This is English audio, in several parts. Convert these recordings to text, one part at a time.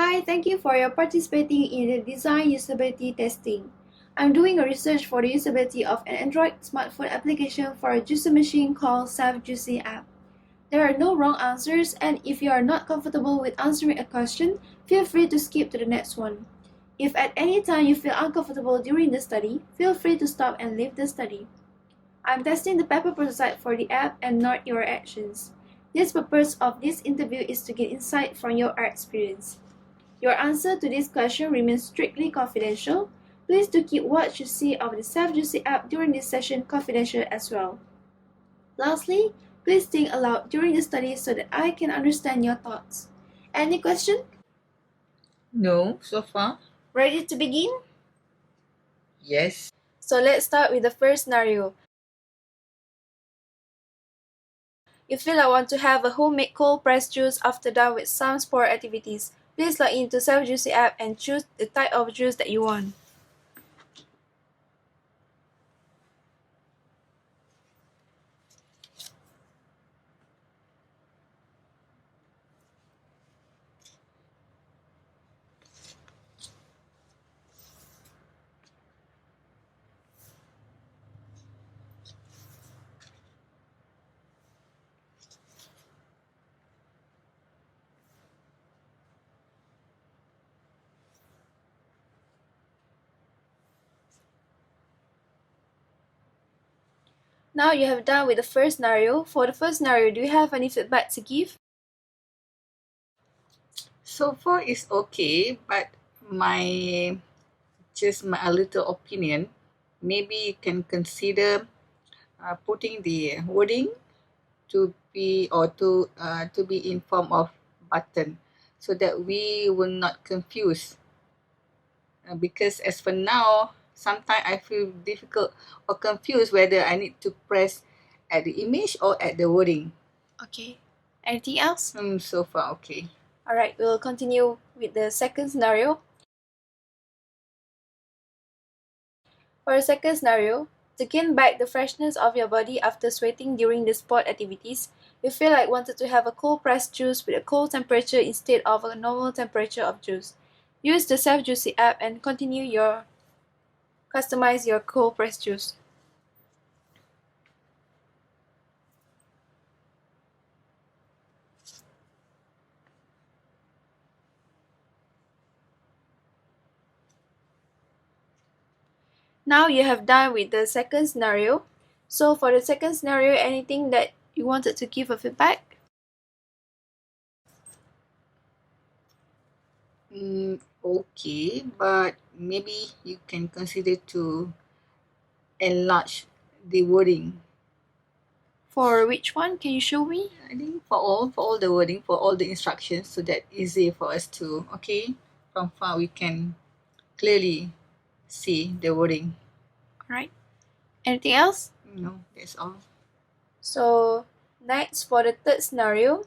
Hi, thank you for your participating in the design usability testing. I'm doing a research for the usability of an Android smartphone application for a juicer machine called Sef'JuSee app. There are no wrong answers, and if you are not comfortable with answering a question, feel free to skip to the next one. If at any time you feel uncomfortable during the study, feel free to stop and leave the study. I'm testing the paper prototype for the app and not your actions. The purpose of this interview is to get insight from your experience. Your answer to this question remains strictly confidential. Please do keep what you see of the Sef'JuSee app during this session confidential as well. Lastly, please think aloud during the study so that I can understand your thoughts. Any question? No, so far. Ready to begin? Yes. So let's start with the first scenario. You feel like want to have a homemade cold pressed juice after done with some sport activities. Please log into Sef'JuSee app and choose the type of juice that you want. Now you have done with the first scenario. For the first scenario, do you have any feedback to give? So far it's okay, but just my a little opinion. Maybe you can consider putting the wording to be in form of button, so that we will not confuse. Because as for now, sometimes I feel difficult or confused whether I need to press at the image or at the wording. Okay. Anything else? So far okay. Alright, we'll continue with the second scenario. For the second scenario, to gain back the freshness of your body after sweating during the sport activities, you feel like wanted to have a cold pressed juice with a cold temperature instead of a normal temperature of juice. Use the Sef'JuSee app and customize your cold pressed juice. Now you have done with the second scenario. So for the second scenario, anything that you wanted to give a feedback? Okay, but maybe you can consider to enlarge the wording. For which one? Can you show me? I think for all the wording, for all the instructions, so that easy for us to, okay, from far we can clearly see the wording. Alright. Anything else? No, that's all. So next, for the third scenario,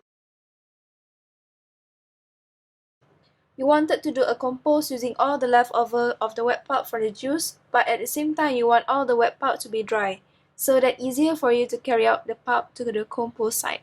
you wanted to do a compose using all the leftover of the wet pulp from the juice, but at the same time you want all the wet pulp to be dry, so that easier for you to carry out the pulp to the compose site.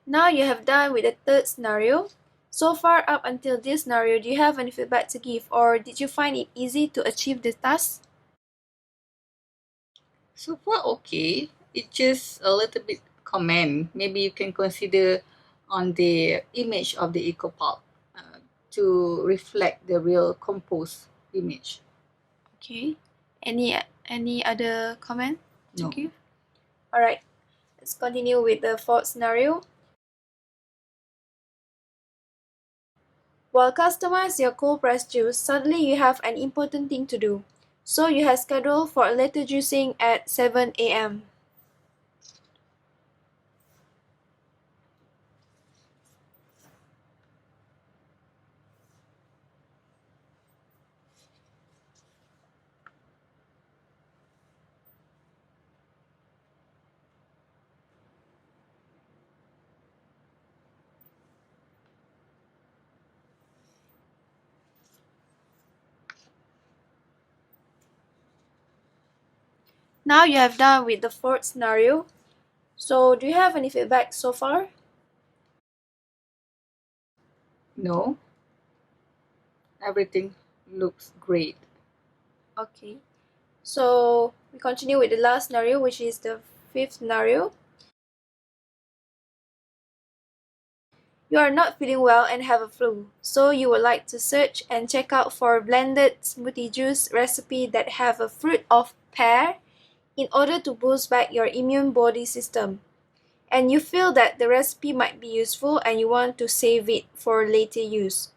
Now you have done with the third scenario. So far up until this scenario, do you have any feedback to give, or did you find it easy to achieve the task? So far okay. It's just a little bit comment. Maybe you can consider on the image of the eco pulp to reflect the real compost image. Okay. Any other comment to No. give? Alright. Let's continue with the fourth scenario. While customize your cold pressed juice, suddenly you have an important thing to do. So you have scheduled for a later juicing at 7 a.m. Now you have done with the fourth scenario. So do you have any feedback so far? No, everything looks great. Okay. So we continue with the last scenario, which is the fifth scenario. You are not feeling well and have a flu, so you would like to search and check out for blended smoothie juice recipe that have a fruit of pear in order to boost back your immune body system. And you feel that the recipe might be useful and you want to save it for later use.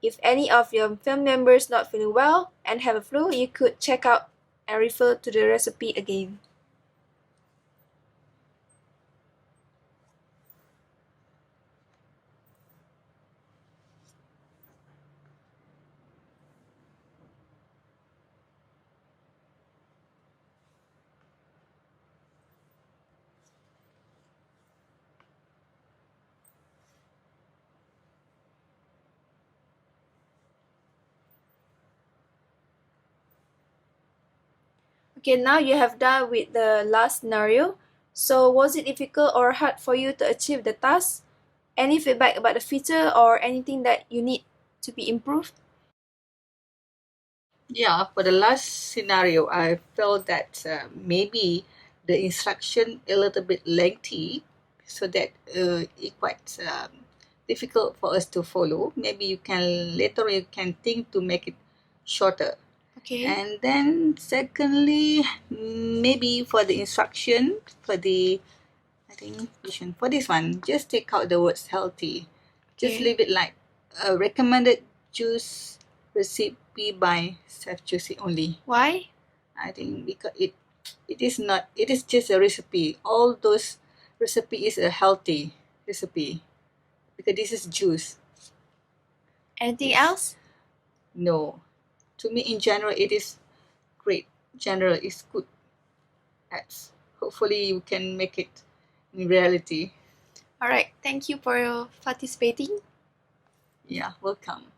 If any of your family members not feeling well and have a flu, you could check out and refer to the recipe again. Okay, now you have done with the last scenario. So was it difficult or hard for you to achieve the task? Any feedback about the feature or anything that you need to be improved? Yeah, for the last scenario, I felt that maybe the instruction a little bit lengthy, so that it quite difficult for us to follow. Maybe you can think to make it shorter. Okay. And then secondly, maybe for the instruction for the I think for this one, just take out the words healthy. Just Okay. leave it like a recommended juice recipe by Sef'JuSee only. Why? I think because it is just a recipe. All those recipe is a healthy recipe because this is juice. Anything It's else? no. To me in general it is great. General is good apps. Hopefully you can make it in reality. Alright, thank you for participating. Yeah, welcome.